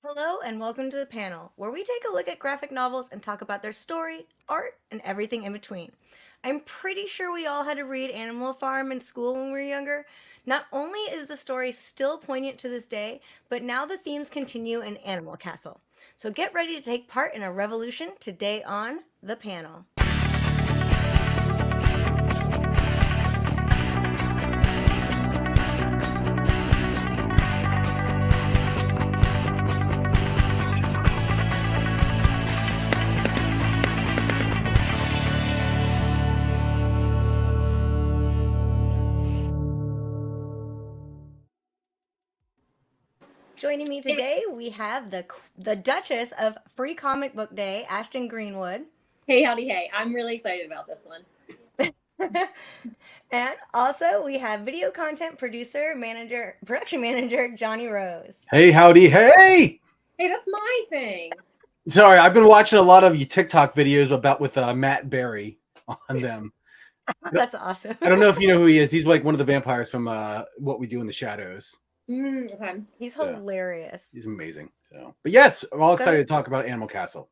Hello, and welcome to the panel, where we take a look at graphic novels and talk about their story, art, and everything in between. I'm pretty sure we all had to read Animal Farm in school when we were younger. Not only is the story still poignant to this day, but now the themes continue in Animal Castle. So get ready to take part in a revolution today on the panel. Joining me today, we have the Duchess of Free Comic Book Day, Ashton Greenwood. Hey, howdy, hey. I'm really excited about this one. And also, we have video content production manager, Johnny Rose. Hey, howdy, hey! Hey, that's my thing. Sorry, I've been watching a lot of you TikTok videos with Matt Berry on them. That's awesome. I don't know if you know who he is. He's like one of the vampires from What We Do in the Shadows. Okay. He's hilarious. He's amazing. But yes, I'm all excited to talk about Animal Castle.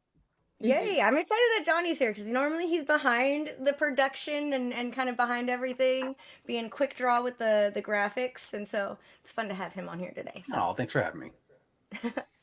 Yay! I'm excited that Johnny's here because normally he's behind the production and kind of behind everything, being quick draw with the graphics, and so it's fun to have him on here today. So. Oh, thanks for having me.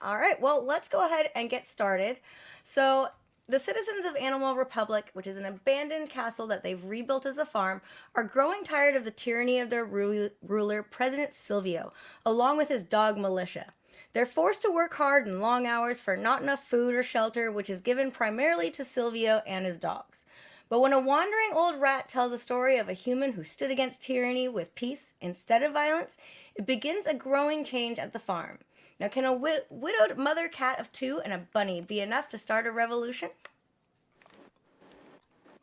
All right, well, let's go ahead and get started. So, the citizens of Animal Republic, which is an abandoned castle that they've rebuilt as a farm, are growing tired of the tyranny of their ruler, President Silvio, along with his dog militia. They're forced to work hard and long hours for not enough food or shelter, which is given primarily to Silvio and his dogs. But when a wandering old rat tells a story of a human who stood against tyranny with peace instead of violence, it begins a growing change at the farm. Now, can a widowed mother cat of 2 and a bunny be enough to start a revolution?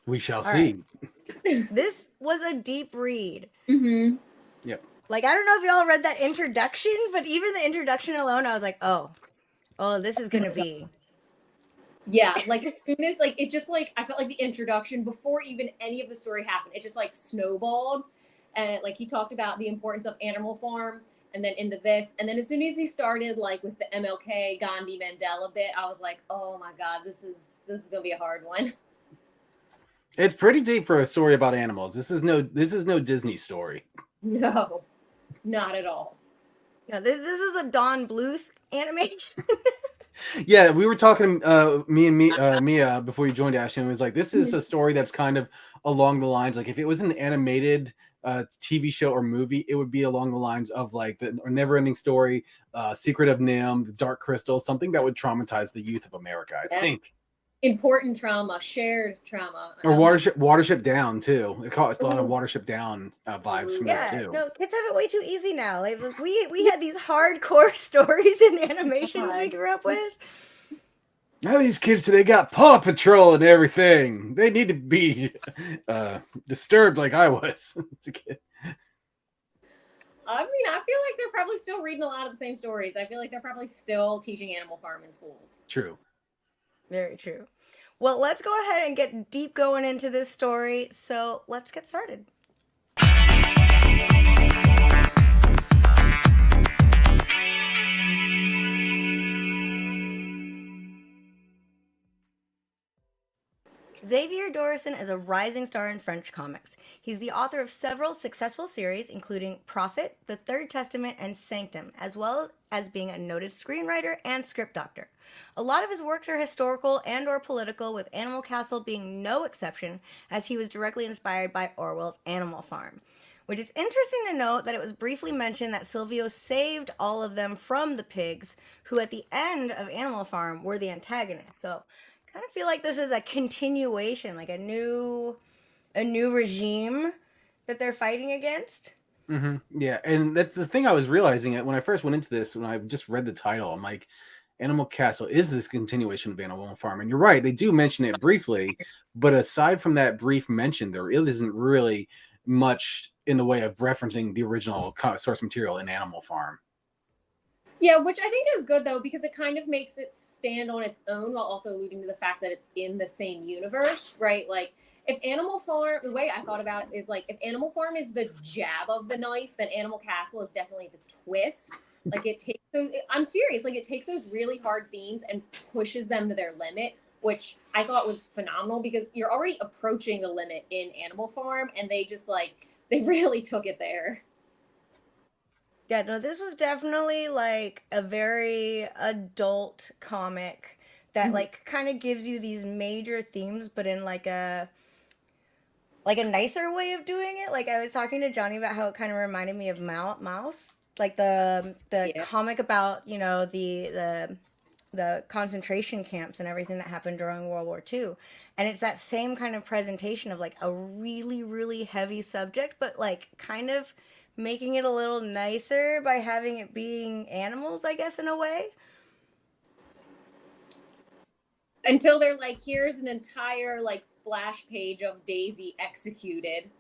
We shall see. Right. This was a deep read. Mm-hmm. Yep. Like, I don't know if y'all read that introduction, but even the introduction alone, I was like, oh, this is going to be. Yeah, like, as soon as, like, it just, like, I felt like the introduction, before even any of the story happened, it just, like, snowballed. And, like, he talked about the importance of Animal Farm, and then into this. And then as soon as he started, like, with the MLK, Gandhi, Mandela bit, I was like, oh, my God, this is going to be a hard one. It's pretty deep for a story about animals. This is no Disney story. No, not at all. No, this is a Don Bluth animation. Yeah, we were talking, Mia, before you joined, Ashton. It was like, this is a story that's kind of along the lines, like if it was an animated TV show or movie, it would be along the lines of like the Never-Ending Story, Secret of NIMH, The Dark Crystal, something that would traumatize the youth of America, I think. Important trauma, shared trauma. Or Watership Down, too. It caused a lot of Watership Down vibes from this, too. No, kids have it way too easy now. Like, we had these hardcore stories and animations we grew up with. Now these kids today got Paw Patrol and everything. They need to be disturbed like I was as a kid. I mean, I feel like they're probably still reading a lot of the same stories. I feel like they're probably still teaching Animal Farm in schools. True. Very true. Well, let's go ahead and get deep going into this story. So let's get started. Xavier Dorison is a rising star in French comics. He's the author of several successful series, including Prophet, The Third Testament, and Sanctum, as well as being a noted screenwriter and script doctor. A lot of his works are historical and or political, with Animal Castle being no exception, as he was directly inspired by Orwell's Animal Farm. Which is interesting to note that it was briefly mentioned that Silvio saved all of them from the pigs, who at the end of Animal Farm were the antagonists. So kind of feel like this is a continuation, like a new regime that they're fighting against. Mm-hmm. Yeah, and that's the thing I was realizing it when I first went into this. When I just read the title, I'm like, Animal Castle is this continuation of Animal Farm, and you're right, they do mention it briefly, but aside from that brief mention, there isn't really much in the way of referencing the original source material in Animal Farm. Yeah, which I think is good, though, because it kind of makes it stand on its own while also alluding to the fact that it's in the same universe, right? Like, if Animal Farm, the way I thought about it is like, if Animal Farm is the jab of the knife, then Animal Castle is definitely the twist. Like, it takes So I'm serious. Like, it takes those really hard themes and pushes them to their limit, which I thought was phenomenal because you're already approaching the limit in Animal Farm, and they just like they really took it there. Yeah, no, this was definitely like a very adult comic that Mhm. like kind of gives you these major themes, but in like a nicer way of doing it. Like I was talking to Johnny about how it kind of reminded me of Mouse, like the Yeah. comic about the concentration camps and everything that happened during World War II. And it's that same kind of presentation of like a really, really heavy subject, but like kind of making it a little nicer by having it being animals, I guess, in a way. Until they're like, here's an entire like splash page of Daisy executed.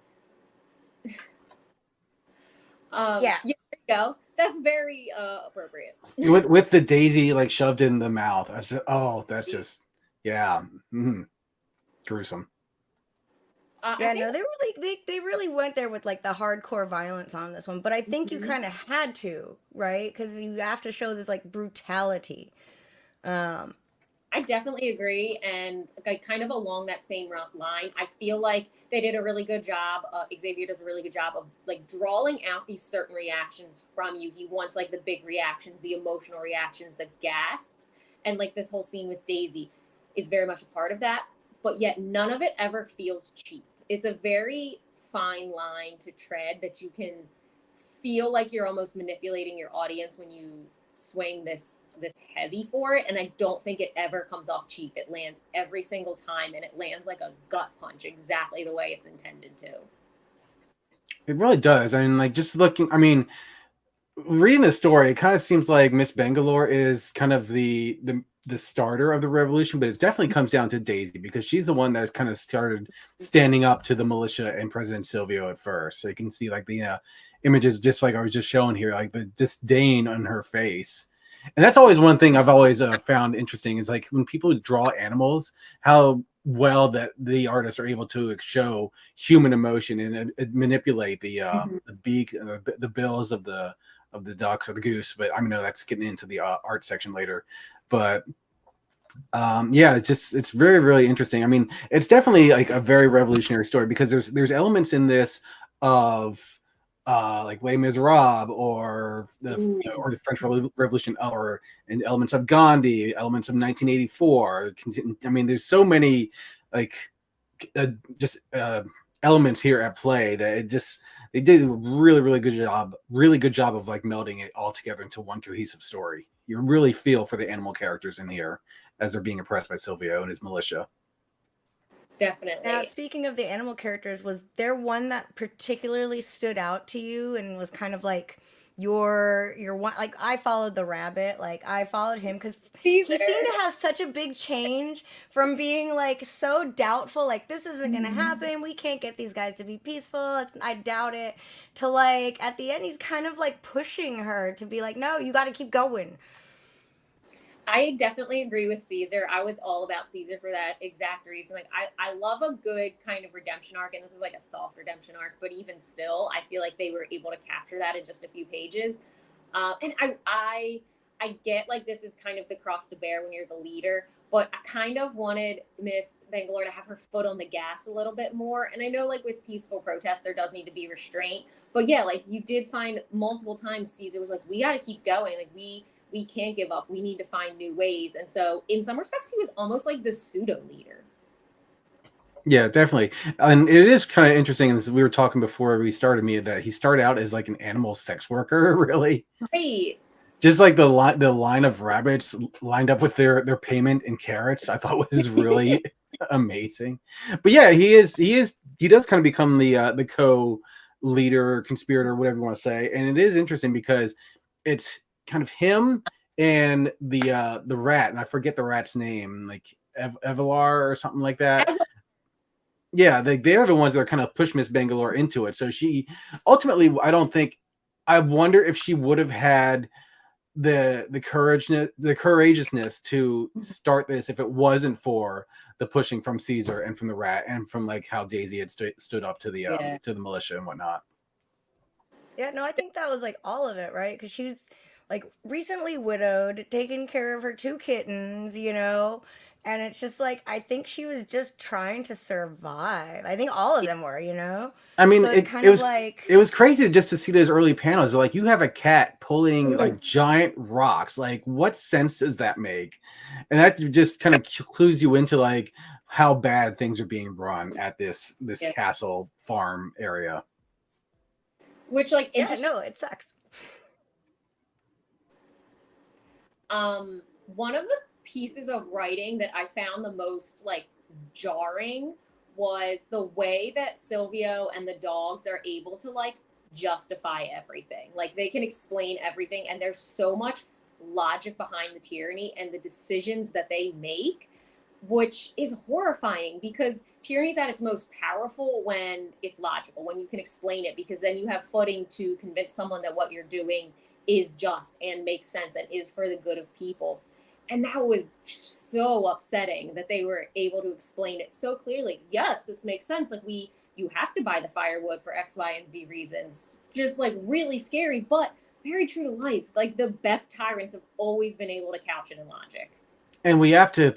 Yeah. Yeah, there you go. That's very appropriate. With the daisy like shoved in the mouth. I said, oh, that's just yeah, gruesome. I Yeah, think no, they really went there with like the hardcore violence on this one, but I think you Mhm. kind of had to, right? Because you have to show this like brutality. Um, I definitely agree, and like kind of along that same line, I feel like they did a really good job. Xavier does a really good job of like drawing out these certain reactions from you. He wants like the big reactions, the emotional reactions, the gasps, and like this whole scene with Daisy is very much a part of that. But yet, none of it ever feels cheap. It's a very fine line to tread that you can feel like you're almost manipulating your audience when you swing this heavy for it, and I don't think it ever comes off cheap. It lands every single time, and it lands like a gut punch, exactly the way it's intended to. It really does. I mean, like just looking. I mean, reading the story, it kind of seems like Miss Bangalore is kind of the starter of the revolution, but it definitely comes down to Daisy because she's the one that kind of started standing up to the militia and President Silvio at first. So you can see like the images, just like I was just showing here, like the disdain on her face. And that's always one thing I've always found interesting is like when people draw animals, how well that the artists are able to show human emotion and manipulate the beak, the bills of the ducks or the goose, but I mean, no, that's getting into the art section later. But yeah, it's very, really interesting. I mean, it's definitely like a very revolutionary story because there's elements in this of like Les Miserables or or the French Revolution or and elements of Gandhi, elements of 1984. I mean, there's so many like uh, just elements here at play that it just they did a really really good job of like melding it all together into one cohesive story. You really feel for the animal characters in here as they're being oppressed by Silvio and his militia. Now, Definitely. speaking of the animal characters, was there one that particularly stood out to you and was kind of like your one? Like I followed the rabbit, like I followed him because he Caesar. seemed to have such a big change from being like so doubtful, like this isn't gonna happen, we can't get these guys to be peaceful, I doubt it, to like at the end he's kind of like pushing her to be like, no, you got to keep going. I definitely agree with Caesar. I was all about Caesar for that exact reason. Like I love a good kind of redemption arc, and this was like a soft redemption arc, but even still, I feel like they were able to capture that in just a few pages. And I get like this is kind of the cross to bear when you're the leader, but I kind of wanted Miss Bangalore to have her foot on the gas a little bit more. And I know like with peaceful protest, there does need to be restraint, but yeah, like you did find multiple times Caesar was like, we got to keep going. Like we can't give up. We need to find new ways. And so in some respects, he was almost like the pseudo leader. Yeah, definitely. And it is kind of interesting. And we were talking before we started me that he started out as like an animal sex worker, really. Right. Just like the line of rabbits lined up with their payment in carrots, I thought was really amazing. But yeah, he does kind of become the co-leader, conspirator, whatever you want to say. And it is interesting because it's kind of him and the rat, and I forget the rat's name, like Evelar or something like that. As Yeah, they're the ones that are kind of push Miss Bangalore into it. So she ultimately, I wonder if she would have had the courageousness to start this if it wasn't for the pushing from Caesar and from the rat and from like how Daisy had stood up to the militia and whatnot. Yeah, no, I think that was like all of it, right? Because she was like recently widowed, taking care of her two kittens, you know? And it's just like, I think she was just trying to survive. I think all of them were, you know? I mean, So it's it kind it of was like, it was crazy just to see those early panels. Like you have a cat pulling like giant rocks. Like what sense does that make? And that just kind of clues you into like how bad things are being run at this Yeah. castle farm area. Which like yeah, interesting. no, it sucks. One of the pieces of writing that I found the most like jarring was the way that Silvio and the dogs are able to like justify everything. Like they can explain everything, and there's so much logic behind the tyranny and the decisions that they make, which is horrifying because tyranny is at its most powerful when it's logical, when you can explain it, because then you have footing to convince someone that what you're doing is just and makes sense and is for the good of people. And that was so upsetting that they were able to explain it so clearly. Yes, this makes sense. Like you have to buy the firewood for X, Y, and Z reasons. Just like really scary, but very true to life. Like the best tyrants have always been able to couch it in logic. And we have to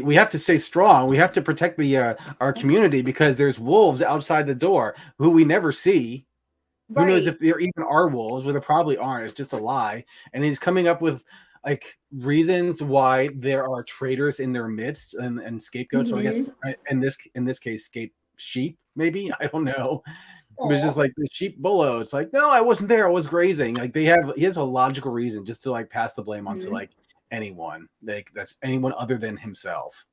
we have to stay strong. We have to protect the our community because there's wolves outside the door who we never see. Who knows Right. if there even are wolves? Well, there probably aren't. It's just a lie. And he's coming up with like reasons why there are traitors in their midst and scapegoats. So I guess in this case, sheep, maybe. I don't know. It was just Aw. like the sheep Bolo. It's like, no, I wasn't there. I was grazing. Like he has a logical reason just to like pass the blame onto like anyone. Like that's anyone other than himself.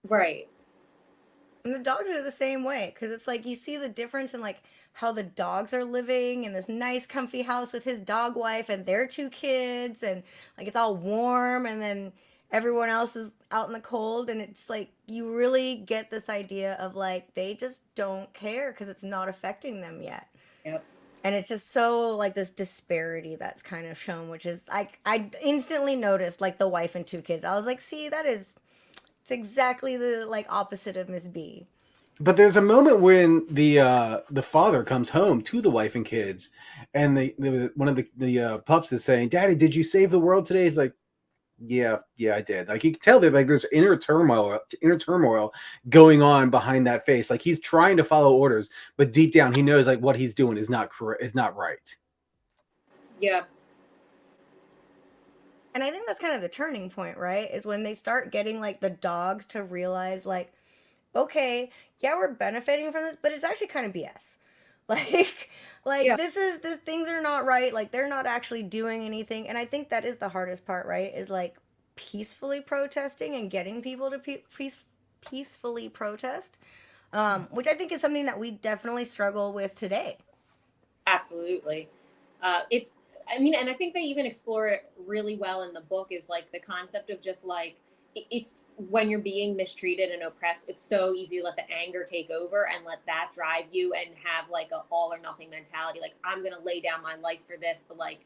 Right. And the dogs are the same way because it's like you see the difference in like how the dogs are living in this nice, comfy house with his dog wife and their two kids, and like it's all warm, and then everyone else is out in the cold, and it's like you really get this idea of like they just don't care because it's not affecting them yet. Yep. And it's just so like this disparity that's kind of shown, which is like I instantly noticed like the wife and two kids. I was like, see, that is it's exactly the like opposite of Miss B. But there's a moment when the father comes home to the wife and kids, and one of the pups is saying, "Daddy, did you save the world today?" He's like, "Yeah, yeah, I did." Like you can tell that like there's inner turmoil going on behind that face. Like he's trying to follow orders, but deep down he knows like what he's doing is not correct, is not right. Yeah. And I think that's kind of the turning point, right? Is when they start getting like the dogs to realize like, okay, yeah, we're benefiting from this, but it's actually kind of BS. Like like Yeah. this things are not right. Like they're not actually doing anything. And I think that is the hardest part, right? Is like peacefully protesting and getting people to peacefully protest. Which I think is something that we definitely struggle with today. Absolutely. It's, I mean, and I think they even explore it really well in the book is like the concept of just like, it's when you're being mistreated and oppressed, it's so easy to let the anger take over and let that drive you and have like a all or nothing mentality. Like, I'm going to lay down my life for this. But like,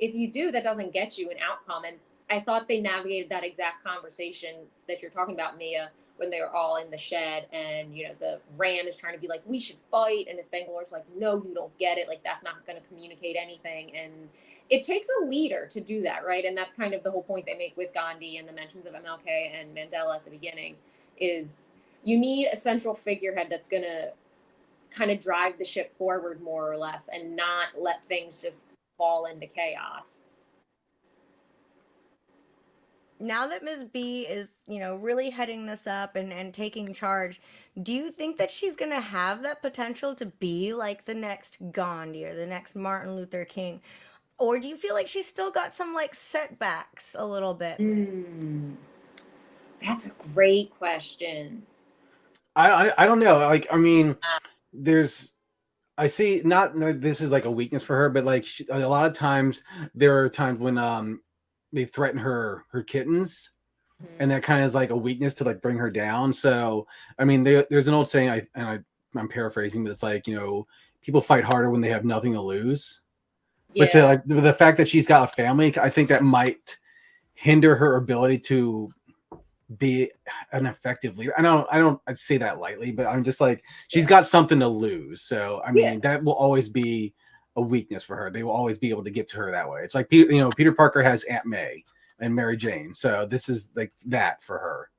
if you do, that doesn't get you an outcome. And I thought they navigated that exact conversation that you're talking about, Mia, when they were all in the shed and, you know, the Rand is trying to be like, we should fight. And his Bangalore's like, no, you don't get it. Like, that's not going to communicate anything. And it takes a leader to do that, right? And that's kind of the whole point they make with Gandhi and the mentions of MLK and Mandela at the beginning is you need a central figurehead that's going to kind of drive the ship forward more or less and not let things just fall into chaos. Now that Ms. B is, you know, really heading this up and taking charge, do you think that she's going to have that potential to be like the next Gandhi or the next Martin Luther King? Or do you feel like she's still got some like setbacks a little bit? That's a great question. I don't know. Like I mean, there's I see not that this is like a weakness for her, but like a lot of times there are times when they threaten her kittens, and that kind of is like a weakness to like bring her down. So I mean, there's an old saying, I'm paraphrasing, but it's like, you know, people fight harder when they have nothing to lose. But to Yeah. like the fact that she's got a family, I think that might hinder her ability to be an effective leader. I'd say that lightly, but I'm just like she's got something to lose. So I Yeah. mean, that will always be a weakness for her. They will always be able to get to her that way. It's like Peter Parker has Aunt May and Mary Jane, so this is like that for her.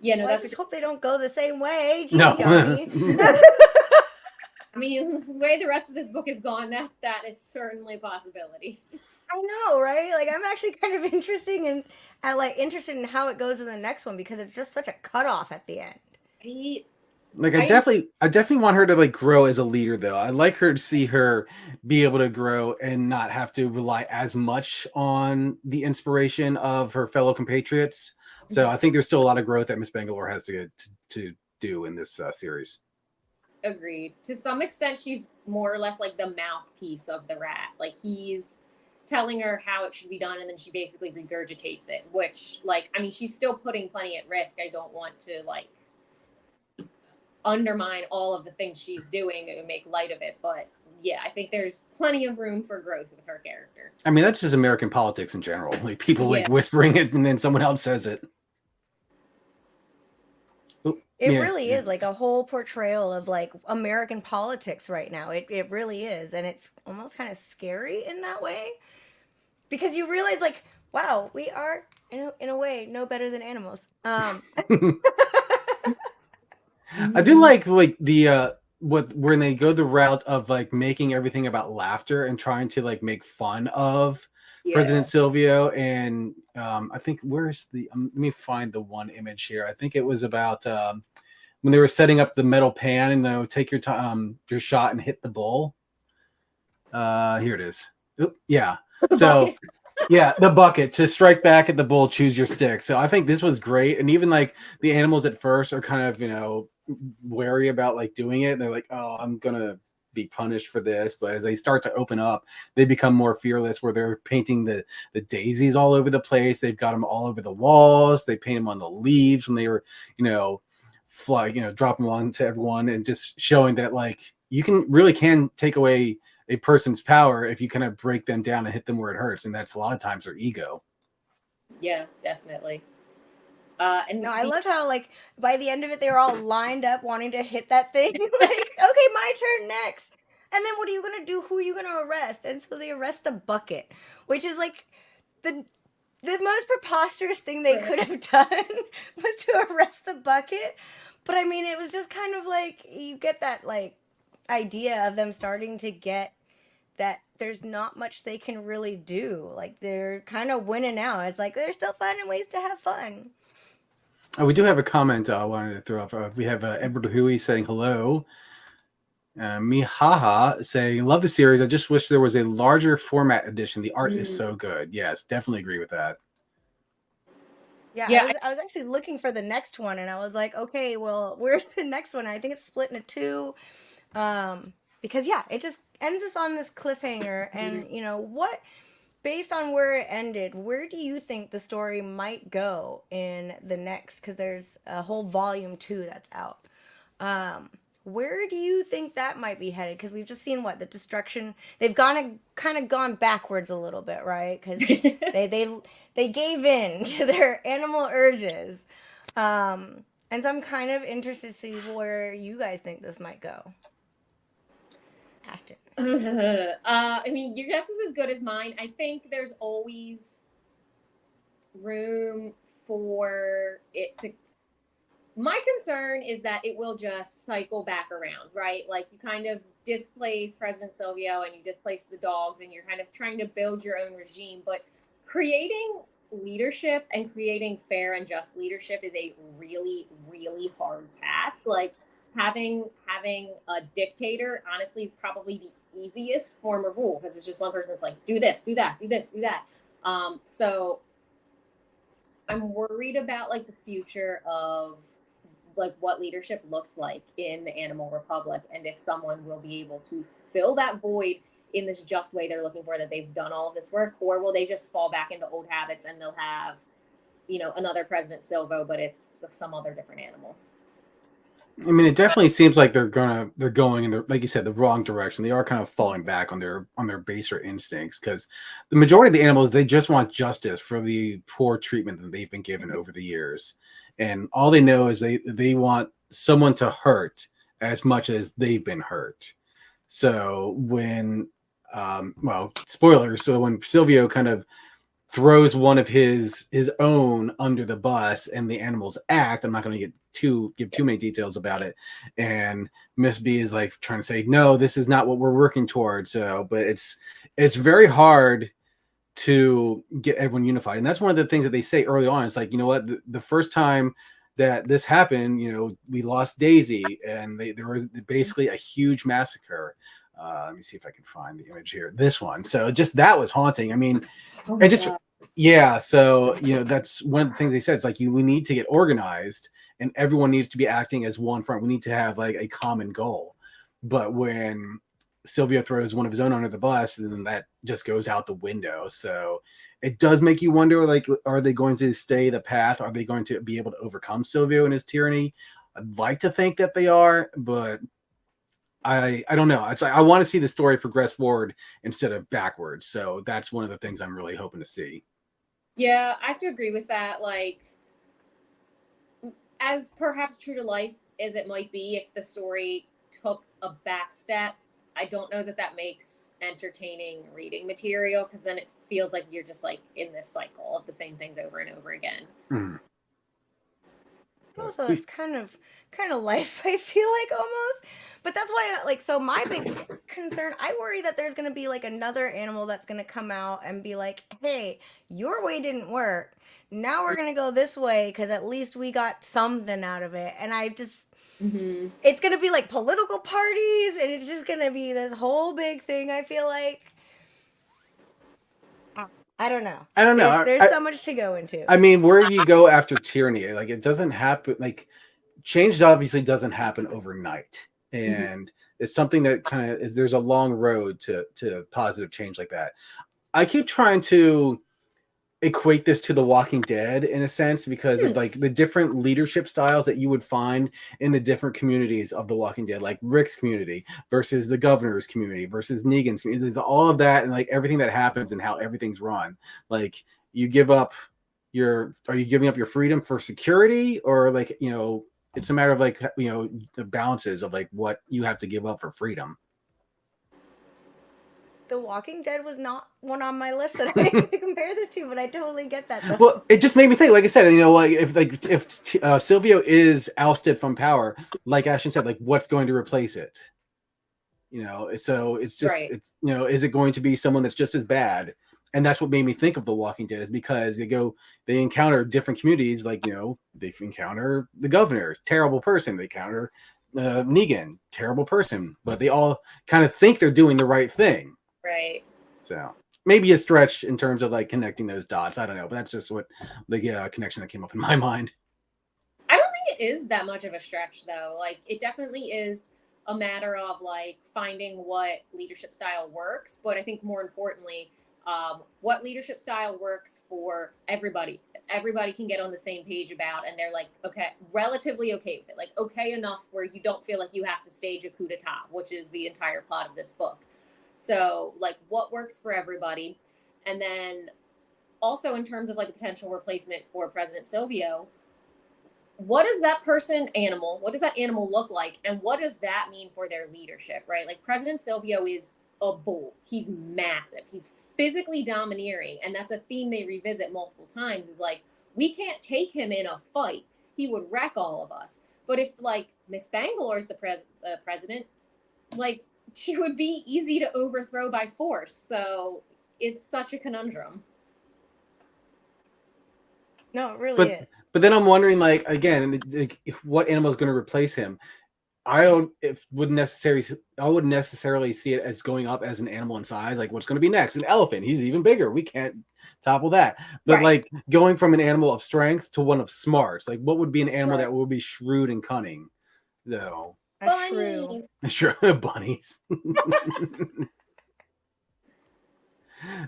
Yeah, no, Well, I that's just hope they don't go the same way. Jeez, No. Johnny. I mean, the way the rest of this book is gone, that is certainly a possibility. I know, right? Like, I'm actually kind of interested in how it goes in the next one, because it's just such a cutoff at the end. Like I definitely want her to like grow as a leader, though. I'd like her to see her be able to grow and not have to rely as much on the inspiration of her fellow compatriots. So I think there's still a lot of growth that Miss Bangalore has to do in this series. Agreed. To some extent, she's more or less like the mouthpiece of the rat. Like, he's telling her how it should be done, and then she basically regurgitates it, which, like, I mean, she's still putting plenty at risk. I don't want to, like, undermine all of the things she's doing and make light of it. But, yeah, I think there's plenty of room for growth with her character. I mean, that's just American politics in general. Like, people like whispering it, and then someone else says it. It really is like a whole portrayal of like American politics right now. It really is. And it's almost kind of scary in that way, because you realize, like, wow, we are in a way no better than animals. I do like the when they go the route of like making everything about laughter and trying to like make fun of President Silvio. And I think where's let me find the one image here. I think it was about when they were setting up the metal pan and they'll take your time, your shot and hit the bull. Here it is. Oop, yeah. So yeah, the bucket to strike back at the bull, choose your stick. So I think this was great. And even like the animals at first are kind of, wary about like doing it. They're like, oh, I'm going to be punished for this. But as they start to open up, they become more fearless, where they're painting the daisies all over the place. They've got them all over the walls. They paint them on the leaves when they were, fly, drop them on to everyone, and just showing that like you can take away a person's power if you kind of break them down and hit them where it hurts. And that's a lot of times their ego. Yeah, definitely. And I loved how, like, by the end of it, they were all lined up wanting to hit that thing. Like, okay, my turn next. And then what are you going to do? Who are you going to arrest? And so they arrest the bucket, which is like the most preposterous thing they could have done was to arrest the bucket. But I mean, it was just kind of like, you get that like idea of them starting to get that there's not much they can really do. Like, they're kind of winning out. It's like they're still finding ways to have fun. Oh, we do have a comment I wanted to throw up. We have Edward Hui saying hello. Mihaha saying, love the series. I just wish there was a larger format edition. The art is so good. Yes, definitely agree with that. Yeah. I was actually looking for the next one, and I was like, okay, well, where's the next one? I think it's split into two. Because it just ends us on this cliffhanger. And based on where it ended, where do you think the story might go in the next? Because there's a whole volume 2 that's out. Where do you think that might be headed? Because we've just seen the destruction. They've kind of gone backwards a little bit, right? Because they gave in to their animal urges. And so I'm kind of interested to see where you guys think this might go. After. I mean, your guess is as good as mine. I think there's always room for it to. My concern is that it will just cycle back around, right? Like, you kind of displace President Silvio and you displace the dogs, and you're kind of trying to build your own regime. But creating leadership and creating fair and just leadership is a really, really hard task. Like, having a dictator, honestly, is probably the easiest form of rule, because it's just one person that's like, do this, do that, do this, do that. So I'm worried about like the future of like what leadership looks like in the Animal Republic, and if someone will be able to fill that void in this just way they're looking for, that they've done all of this work, or will they just fall back into old habits and they'll have, another President Silvio, but it's some other different animal. I mean, it definitely seems like they're going in the, like you said, the wrong direction. They are kind of falling back on their baser instincts, because the majority of the animals, they just want justice for the poor treatment that they've been given over the years, and all they know is they want someone to hurt as much as they've been hurt. So when, well, spoilers. So when Silvio kind of throws one of his own under the bus and the animals act, I'm not going to give too many details about it, and Miss B is like trying to say, no, this is not what we're working towards. So but it's very hard to get everyone unified, and that's one of the things that they say early on. It's like, you know what, the first time that this happened, you know, we lost Daisy, and there was basically a huge massacre. Let me see if I can find the image here. This one. So just that was haunting. I mean, and just God. yeah. So you know, that's one of the things they said. It's like we need to get organized, and everyone needs to be acting as one front. We need to have like a common goal. But when Silvio throws one of his own under the bus, and then that just goes out the window. So it does make you wonder, like, are they going to stay the path? Are they going to be able to overcome Silvio and his tyranny? I'd like to think that they are, but I don't know. It's like I want to see the story progress forward instead of backwards. So that's one of the things I'm really hoping to see. Yeah, I have to agree with that. Like, as perhaps true to life as it might be, if the story took a back step, I don't know that that makes entertaining reading material, because then it feels like you're just like in this cycle of the same things over and over again. Mm. Also, it's kind of life, I feel like, almost. But that's why, like, so my big concern, I worry that there's going to be like another animal that's going to come out and be like, hey, your way didn't work. Now we're going to go this way because at least we got something out of it. And I just, it's going to be like political parties, and it's just going to be this whole big thing, I feel like. I don't know. There's so much to go into. I mean, where do you go after tyranny? Like, it doesn't happen. Like, change obviously doesn't happen overnight, and it's something that kind of there's a long road to positive change like that. I keep trying to equate this to The Walking Dead in a sense, because of like the different leadership styles that you would find in the different communities of The Walking Dead, like Rick's community versus the governor's community versus Negan's community. There's all of that, and like everything that happens and how everything's run. Like, you give up are you giving up your freedom for security, or like, you know, it's a matter of like, you know, the balances of like what you have to give up for freedom. The Walking Dead was not one on my list that I could compare this to, but I totally get that, though. Well, it just made me think, like I said, you know, like if Silvio is ousted from power, like Ashton said, like what's going to replace it? You know, so it's just, Right. it's, you know, is it going to be someone that's just as bad? And that's what made me think of The Walking Dead, is because they encounter different communities, like, you know, they encounter the governor, terrible person. They encounter Negan, terrible person, but they all kind of think they're doing the right thing. Right. So maybe a stretch in terms of like connecting those dots. I don't know, but that's just what the connection that came up in my mind. I don't think it is that much of a stretch, though. Like, it definitely is a matter of like finding what leadership style works, but I think more importantly, what leadership style works for everybody. Everybody can get on the same page about, and they're like, okay, relatively okay with it. Like, okay enough where you don't feel like you have to stage a coup d'etat, which is the entire plot of this book. So, like, what works for everybody? And then also in terms of like a potential replacement for President Silvio, what does that what does that animal look like? And what does that mean for their leadership, right? Like, President Silvio is a bull. He's massive. He's physically domineering. And that's a theme they revisit multiple times, is like, we can't take him in a fight. He would wreck all of us. But if like Miss Bangalore's the president, like, she would be easy to overthrow by force. So it's such a conundrum. No, it really is. But then I'm wondering, like, again, like, what animal is going to replace him? I wouldn't necessarily see it as going up as an animal in size. Like, what's going to be next? An elephant. He's even bigger. We can't topple that. But Right. like going from an animal of strength to one of smarts, like what would be an animal that would be shrewd and cunning? Though. A shrew. Sure, bunnies.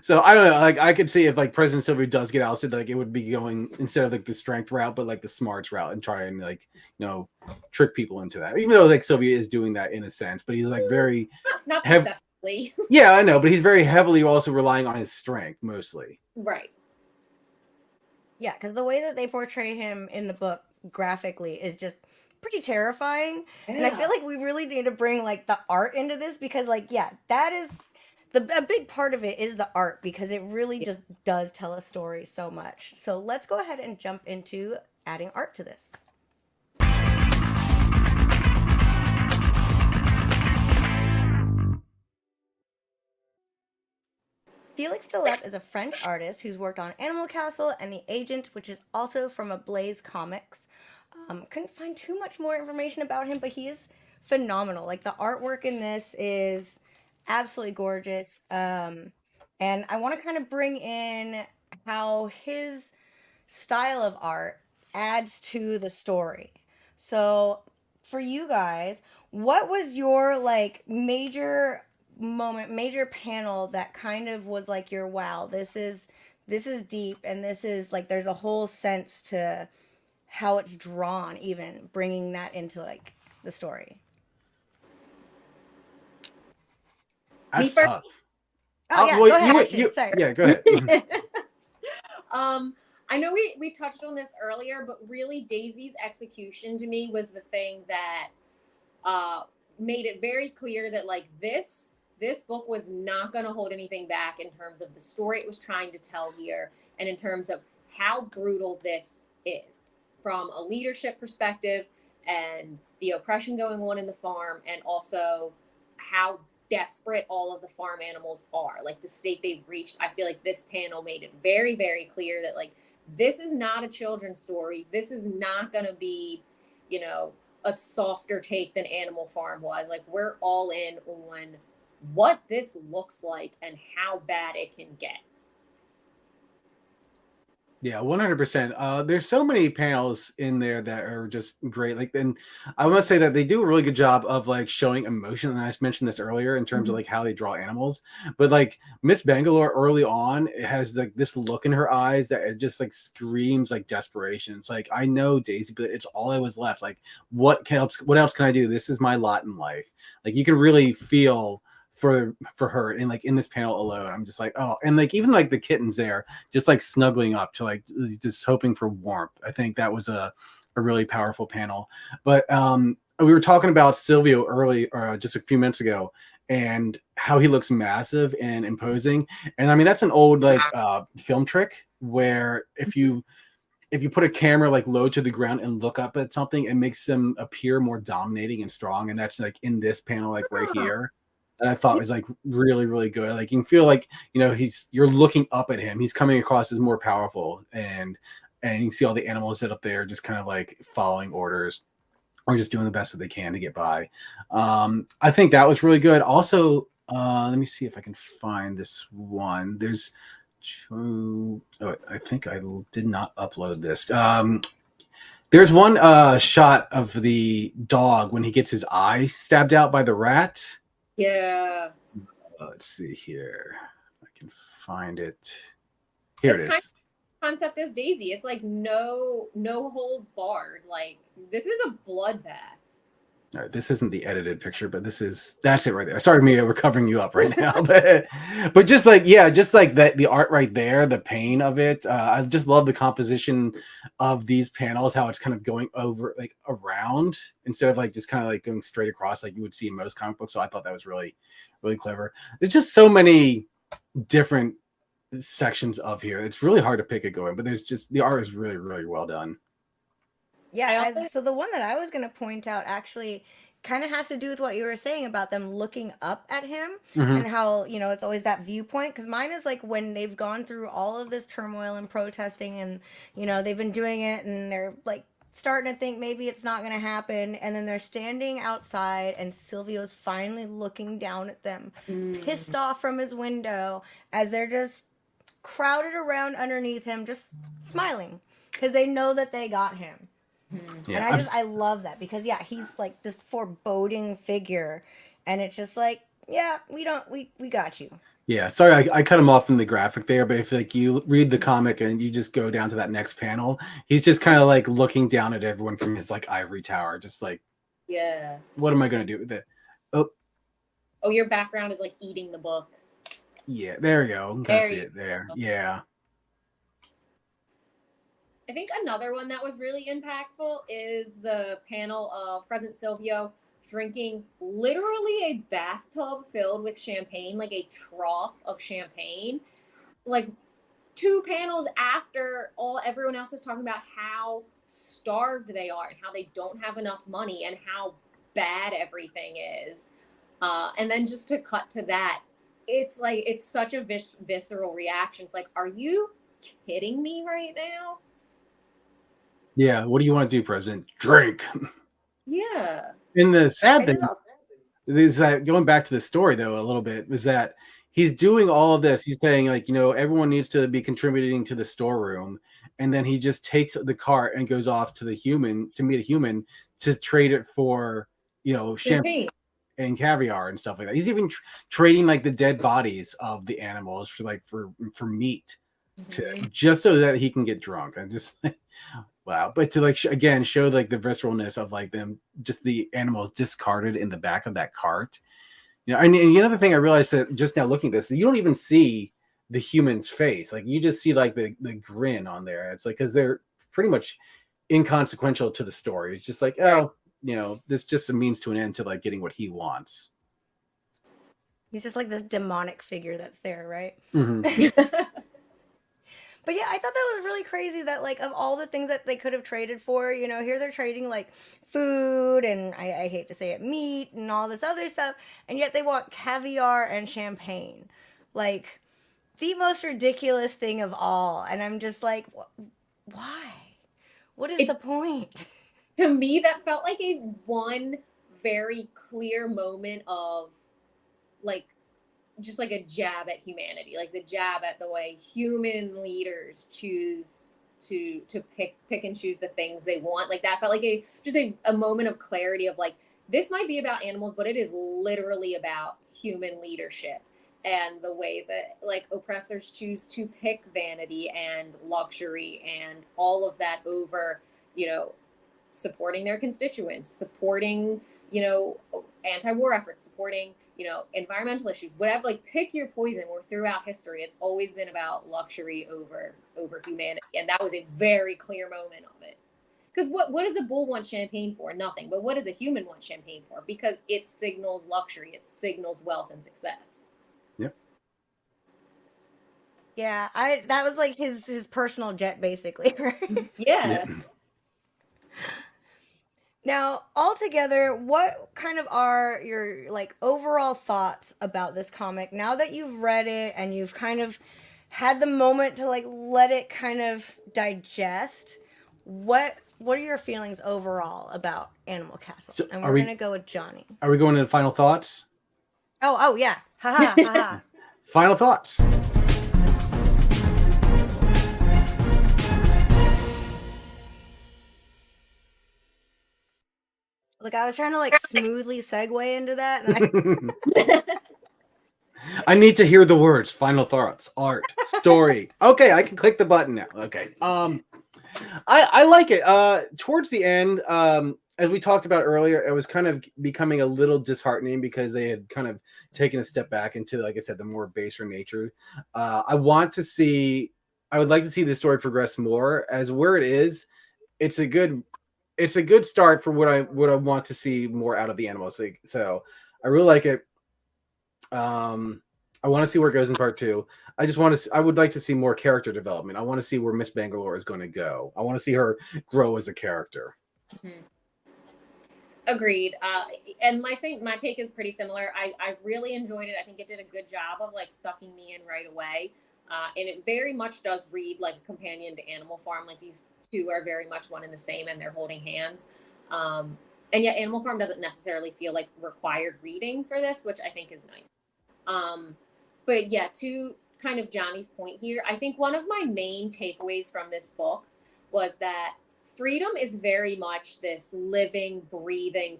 So I don't know. Like, I could see if like President Silvio does get ousted, like it would be going instead of like the strength route, but like the smarts route, and try and like, you know, trick people into that. Even though like Silvio is doing that in a sense, but he's like very not successfully. Yeah, I know, but he's very heavily also relying on his strength mostly. Right. Yeah, because the way that they portray him in the book graphically is just pretty terrifying. And I feel like we really need to bring like the art into this because like yeah, that is a big part of it is the art because it really just does tell a story so much. So let's go ahead and jump into adding art to this. Felix Delep is a French artist who's worked on Animal Castle and The Agent, which is also from a Blaze Comics. Couldn't find too much more information about him, but he is phenomenal. Like the artwork in this is absolutely gorgeous. And I want to kind of bring in how his style of art adds to the story. So, for you guys, what was your like major moment, major panel that kind of was like your wow, this is deep and this is like there's a whole sense to how it's drawn even bringing that into like the story. That's first. tough. Oh yeah, well, go ahead. Actually, sorry. Yeah, go ahead. I know we touched on this earlier, but really Daisy's execution to me was the thing that made it very clear that like this book was not going to hold anything back in terms of the story it was trying to tell here and in terms of how brutal this is from a leadership perspective and the oppression going on in the farm and also how desperate all of the farm animals are, like the state they've reached. I feel like this panel made it very, very clear that like this is not a children's story. This is not going to be, you know, a softer take than Animal Farm was. Like we're all in on what this looks like and how bad it can get. Yeah, 100%. There's so many panels in there that are just great. Like, and I want to say that they do a really good job of like showing emotion. And I just mentioned this earlier in terms of like how they draw animals. But like Miss Bangalore early on, it has like this look in her eyes that it just like screams like desperation. It's like, I know Daisy, but it's all I was left. Like, what else can I do? This is my lot in life. Like you can really feel for her and like in this panel alone. I'm just like, oh, and like even like the kittens there just like snuggling up to like just hoping for warmth. I think that was a really powerful panel. But we were talking about Silvio early just a few minutes ago and how he looks massive and imposing. And I mean that's an old like film trick where if you put a camera like low to the ground and look up at something, it makes them appear more dominating and strong. And that's like in this panel, like right here. And I thought was like really, really good. Like you can feel like, you know, you're looking up at him. He's coming across as more powerful and you can see all the animals that up there just kind of like following orders or just doing the best that they can to get by. I think that was really good. Also, let me see if I can find this one. There's I think I did not upload this. There's one shot of the dog when he gets his eye stabbed out by the rat. Yeah. Let's see here. I can find it. Here it is. Concept is Daisy. It's like no holds barred. Like this is a bloodbath. All right, this isn't the edited picture, but that's it right there. Sorry, Mia, we're covering you up right now, but just like that, the art right there, the pain of it. I just love the composition of these panels, how it's kind of going over like around instead of like just kind of like going straight across like you would see in most comic books. So I thought that was really, really clever. There's just so many different sections of here. It's really hard to pick it going, but the art is really, really well done. Yeah, so the one that I was going to point out actually kind of has to do with what you were saying about them looking up at him and how, you know, it's always that viewpoint. Because mine is like when they've gone through all of this turmoil and protesting and, you know, they've been doing it and they're like starting to think maybe it's not going to happen. And then they're standing outside and Silvio's finally looking down at them, pissed off from his window as they're just crowded around underneath him, just smiling because they know that they got him. Yeah, and I love that because yeah, he's like this foreboding figure and it's just like, yeah, we got you. Yeah, sorry, I cut him off in the graphic there, but if like you read the comic and you just go down to that next panel, he's just kind of like looking down at everyone from his like ivory tower, just like, yeah, what am I gonna do with it? Oh, your background is like eating the book. Yeah, there you go. You can see it there. Yeah. I think another one that was really impactful is the panel of President Silvio drinking literally a bathtub filled with champagne, like a trough of champagne, like 2 panels after everyone else is talking about how starved they are and how they don't have enough money and how bad everything is. And then just to cut to that, it's like, it's such a visceral reaction. It's like, are you kidding me right now? Yeah. What do you want to do, President? Drink. Yeah. And the sad I thing just also, is that, going back to the story though a little bit, is that he's doing all of this. He's saying, like, everyone needs to be contributing to the storeroom, and then he just takes the cart and goes off to meet a human to trade it for champagne Champagne. and caviar and stuff like that. He's even trading like the dead bodies of the animals for meat, just so that he can get drunk. And just wow. But to again show like the visceralness of like them, just the animals discarded in the back of that cart. And the other thing I realized that just now looking at this, you don't even see the human's face. Like, you just see like the grin on there. It's like, because they're pretty much inconsequential to the story. It's just like, oh, this just a means to an end to like getting what he wants. he's just like this demonic figure that's there, right? Mm-hmm. But yeah, I thought that was really crazy that, like, of all the things that they could have traded for, here they're trading like food and I hate to say it, meat and all this other stuff, and yet they want caviar and champagne. Like, the most ridiculous thing of all. And I'm just like, why? What is the point? To me, that felt like one very clear moment of like, just like a jab at humanity, like the jab at the way human leaders choose to pick and choose the things they want. Like, that felt like a moment of clarity of like, this might be about animals, but it is literally about human leadership and the way that like oppressors choose to pick vanity and luxury and all of that over, supporting their constituents, supporting, anti-war efforts, supporting, environmental issues, whatever. Like, pick your poison. Where throughout history, it's always been about luxury over humanity, and that was a very clear moment of it. Because what does a bull want champagne for? Nothing. But what does a human want champagne for? Because it signals luxury. It signals wealth and success. Yep. Yeah, that was like his personal jet, basically, right? Yeah. Now, altogether, what kind of are your like overall thoughts about this comic now that you've read it and you've kind of had the moment to like let it kind of digest? What are your feelings overall about Animal Castle? So and we're gonna go with Johnny. Are we going to the final thoughts? Oh yeah, haha, haha. Final thoughts. Look, I was trying to like smoothly segue into that. And I need to hear the words. Final thoughts. Art. Story. Okay, I can click the button now. Okay. I like it. Towards the end, as we talked about earlier, it was kind of becoming a little disheartening because they had kind of taken a step back into, like I said, the more baser nature. I would like to see the story progress more. As where it is, it's a good start for what I want to see more out of the Animals. So I really like it. I want to see where it goes in part 2. I would like to see more character development. I want to see where Miss Bangalore is going to go. I want to see her grow as a character. Mm-hmm. Agreed. And my take is pretty similar. I really enjoyed it. I think it did a good job of like sucking me in right away. And it very much does read like a companion to Animal Farm. Like, these two are very much one and the same, and they're holding hands. And yet Animal Farm doesn't necessarily feel like required reading for this, which I think is nice. But yeah, to kind of Johnny's point here, I think one of my main takeaways from this book was that freedom is very much this living, breathing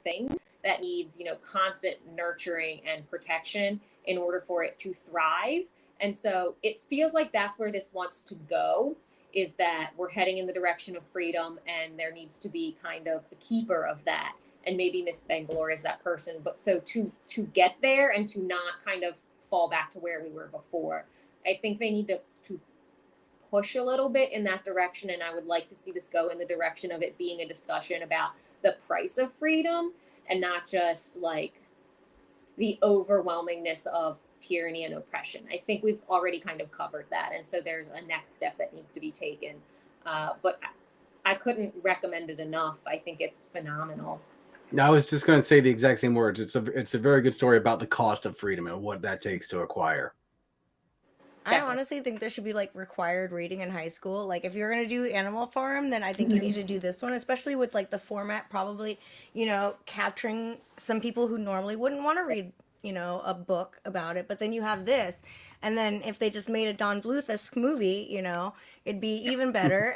thing that needs, constant nurturing and protection in order for it to thrive. And so it feels like that's where this wants to go, is that we're heading in the direction of freedom, and there needs to be kind of a keeper of that. And maybe Miss Bangalore is that person. But so to get there and to not kind of fall back to where we were before, I think they need to push a little bit in that direction, and I would like to see this go in the direction of it being a discussion about the price of freedom and not just like the overwhelmingness of tyranny and oppression. I think we've already kind of covered that, and so there's a next step that needs to be taken. But I couldn't recommend it enough. I think it's phenomenal. I was just going to say the exact same words. It's a very good story about the cost of freedom and what that takes to acquire. I honestly think there should be like required reading in high school. Like if you're gonna do Animal Farm, then I think you need to do this one, especially with like the format probably, capturing some people who normally wouldn't want to read, a book about it. But then you have this, and then if they just made a Don Bluth-esque movie, it'd be even better.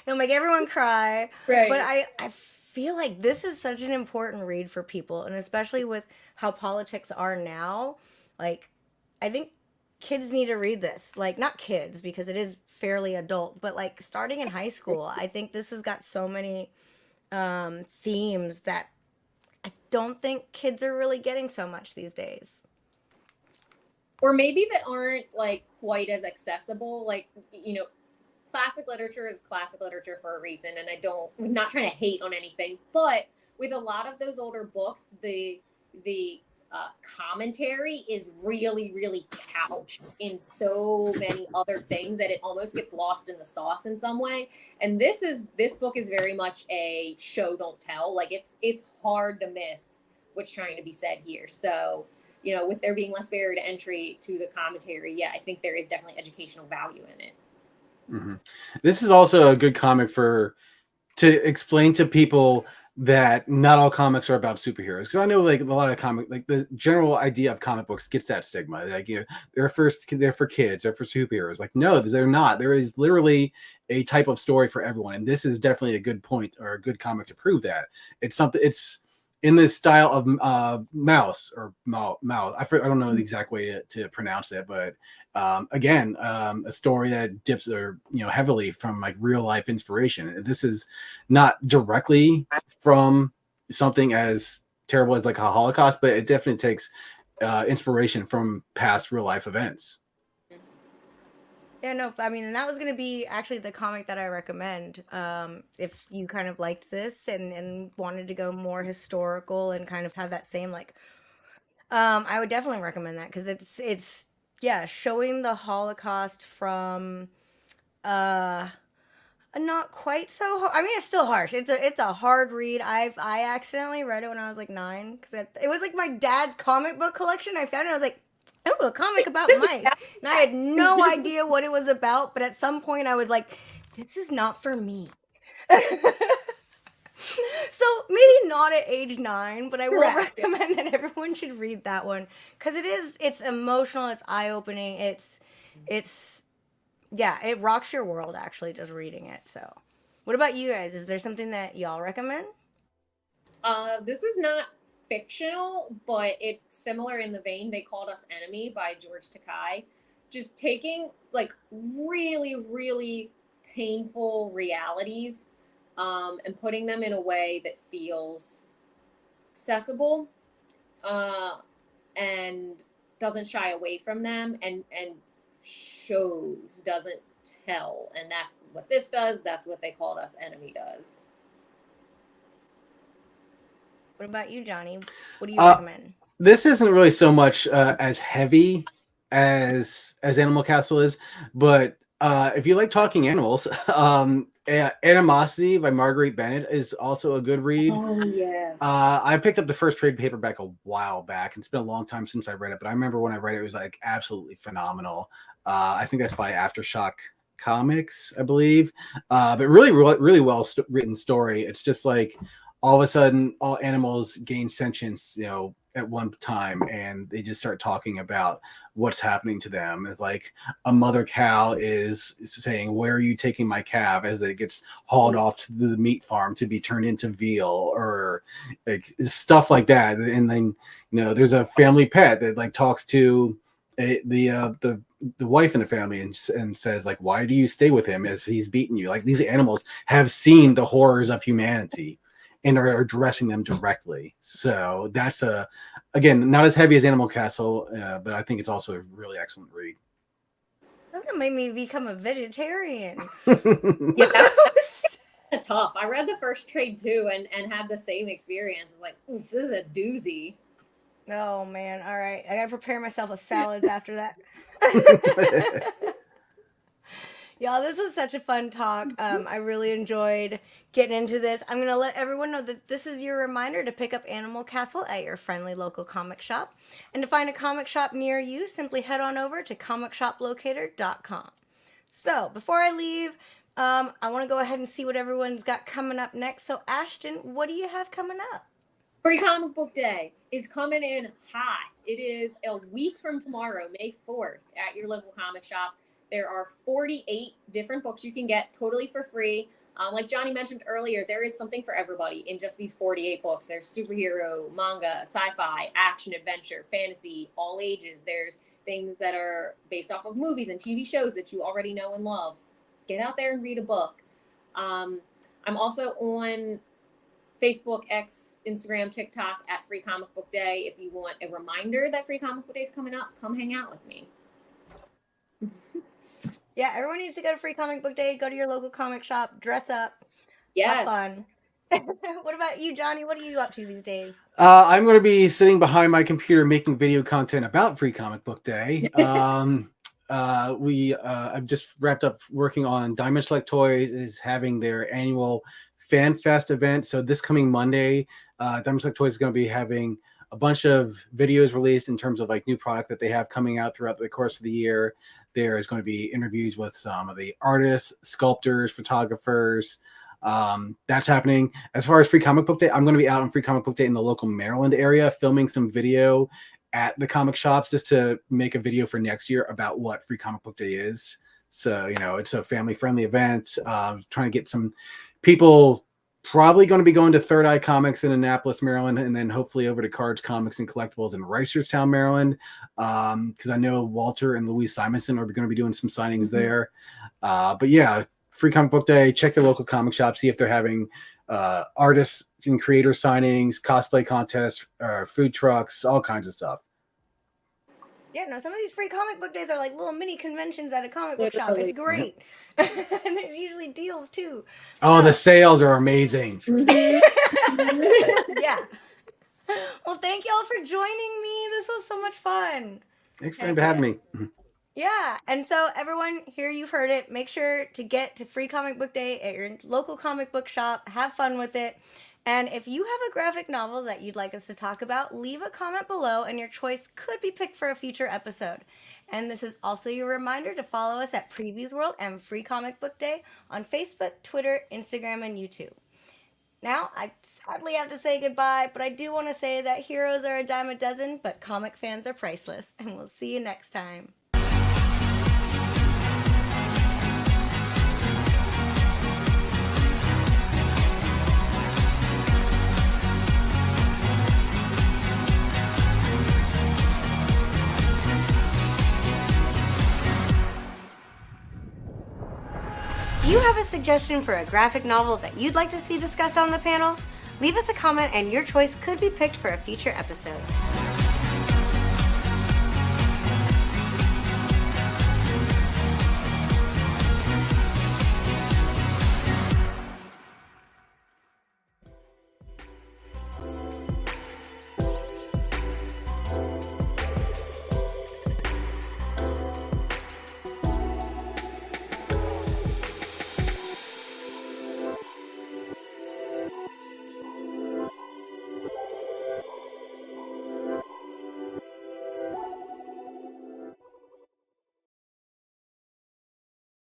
It'll make everyone cry. Right. But I feel like this is such an important read for people, and especially with how politics are now, like I think kids need to read this. Like not kids because it is fairly adult, but like starting in high school, I think this has got so many themes that I don't think kids are really getting so much these days. Or maybe that aren't like quite as accessible. Like, classic literature is classic literature for a reason. And I'm not trying to hate on anything, but with a lot of those older books, the commentary is really, really couched in so many other things that it almost gets lost in the sauce in some way. And this book is very much a show, don't tell. Like it's hard to miss what's trying to be said here. So, with there being less barrier to entry to the commentary, yeah, I think there is definitely educational value in it. Mm-hmm. This is also a good comic to explain to people that not all comics are about superheroes, because I know like a lot of the general idea of comic books gets that stigma, like they're for kids, they're for superheroes. Like no, they're not. There is literally a type of story for everyone, and this is definitely a good point or a good comic to prove that. It's in the style of Mouse or Mouse. I don't know the exact way to pronounce it, but again, a story that dips heavily from like real life inspiration. This is not directly from something as terrible as like a Holocaust, but it definitely takes inspiration from past real life events. Yeah, no, I mean, and that was going to be actually the comic that I recommend. If you kind of liked this and wanted to go more historical and kind of have that same like, I would definitely recommend that because it's showing the Holocaust from not quite so hard. I mean, it's still harsh. It's a hard read. I accidentally read it when I was like 9 because it was like my dad's comic book collection. I found it. I was like, oh, a comic about mice. And I had no idea what it was about, but at some point I was like, this is not for me. So maybe not at age 9, but I will recommend that everyone should read that one because it's emotional, it's eye-opening, it rocks your world actually just reading it. So what about you guys? Is there something that y'all recommend? This is not fictional, but it's similar in the vein. They Called Us Enemy by George Takei. Just taking like really, really painful realities and putting them in a way that feels accessible and doesn't shy away from them and shows, doesn't tell. And that's what this does. That's what They Called Us Enemy does. What about you, Johnny? What do you recommend? This isn't really so much as heavy as Animal Castle is, but if you like talking animals, Animosity by Marguerite Bennett is also a good read. Oh yeah. I picked up the first trade paperback a while back. It's been a long time since I read it, but I remember when I read it, it was like absolutely phenomenal. I think that's by Aftershock Comics, I believe. But really, really well written story. It's just like all of a sudden, all animals gain sentience, at one time, and they just start talking about what's happening to them. It's like a mother cow is saying, "Where are you taking my calf?" as it gets hauled off to the meat farm to be turned into veal, or like, stuff like that. And then there's a family pet that like talks to the wife in the family and says like, "Why do you stay with him as he's beaten you?" Like these animals have seen the horrors of humanity and are addressing them directly. So that's again, not as heavy as Animal Castle, but I think it's also a really excellent read. I That's gonna make me become a vegetarian. Yeah, that's tough. I read the first trade too, and had the same experience. It's like, oof, this is a doozy. Oh man! All right, I gotta prepare myself with salads after that. Y'all, this was such a fun talk. I really enjoyed getting into this. I'm gonna let everyone know that this is your reminder to pick up Animal Castle at your friendly local comic shop, and to find a comic shop near you, simply head on over to comicshoplocator.com. So before I leave, I want to go ahead and see what everyone's got coming up next. So Ashton, what do you have coming up? Free Comic Book Day is coming in hot. It is a week from tomorrow, May 4th, at your local comic shop. There are 48 different books you can get totally for free. Like Johnny mentioned earlier, there is something for everybody in just these 48 books. There's superhero, manga, sci-fi, action, adventure, fantasy, all ages. There's things that are based off of movies and TV shows that you already know and love. Get out there and read a book. I'm also on Facebook, X, Instagram, TikTok at Free Comic Book Day. If you want a reminder that Free Comic Book Day is coming up, come hang out with me. Yeah, everyone needs to go to Free Comic Book Day. Go to your local comic shop, dress up, Yes. have fun. What about you, Johnny? What are you up to these days? I'm going to be sitting behind my computer making video content about Free Comic Book Day. I've just wrapped up working on Diamond Select Toys is having their annual Fan Fest event. So this coming Monday, Diamond Select Toys is going to be having a bunch of videos released in terms of like new product that they have coming out throughout the course of the year. There is going to be interviews with some of the artists, sculptors, photographers. That's happening. As far as Free Comic Book Day, I'm going to be out on Free Comic Book Day in the local Maryland area, filming some video at the comic shops just to make a video for next year about what Free Comic Book Day is. So, you know, it's a family-friendly event. Trying to get some people probably going to be going to Third Eye Comics in Annapolis, Maryland, and then hopefully over to Cards, Comics, and Collectibles in Reisterstown, Maryland, because I know Walter and Louise Simonson are going to be doing some signings there. But yeah, Free Comic Book Day, check your local comic shop, see if they're having artists and creator signings, cosplay contests, food trucks, all kinds of stuff. Yeah, no, some of these Free Comic Book Days are like little mini conventions at a comic book shop. It's great. And there's usually deals too. Oh, the sales are amazing. Yeah. Well, thank y'all for joining me. This was so much fun. Thanks for having me. Yeah. And so everyone here, you've heard it. Make sure to get to Free Comic Book Day at your local comic book shop. Have fun with it. And if you have a graphic novel that you'd like us to talk about, leave a comment below and your choice could be picked for a future episode. And this is also your reminder to follow us at Previews World and Free Comic Book Day on Facebook, Twitter, Instagram, and YouTube. Now, I sadly have to say goodbye, but I do want to say that heroes are a dime a dozen, but comic fans are priceless. And we'll see you next time. Do you have a suggestion for a graphic novel that you'd like to see discussed on the panel? Leave us a comment and your choice could be picked for a future episode.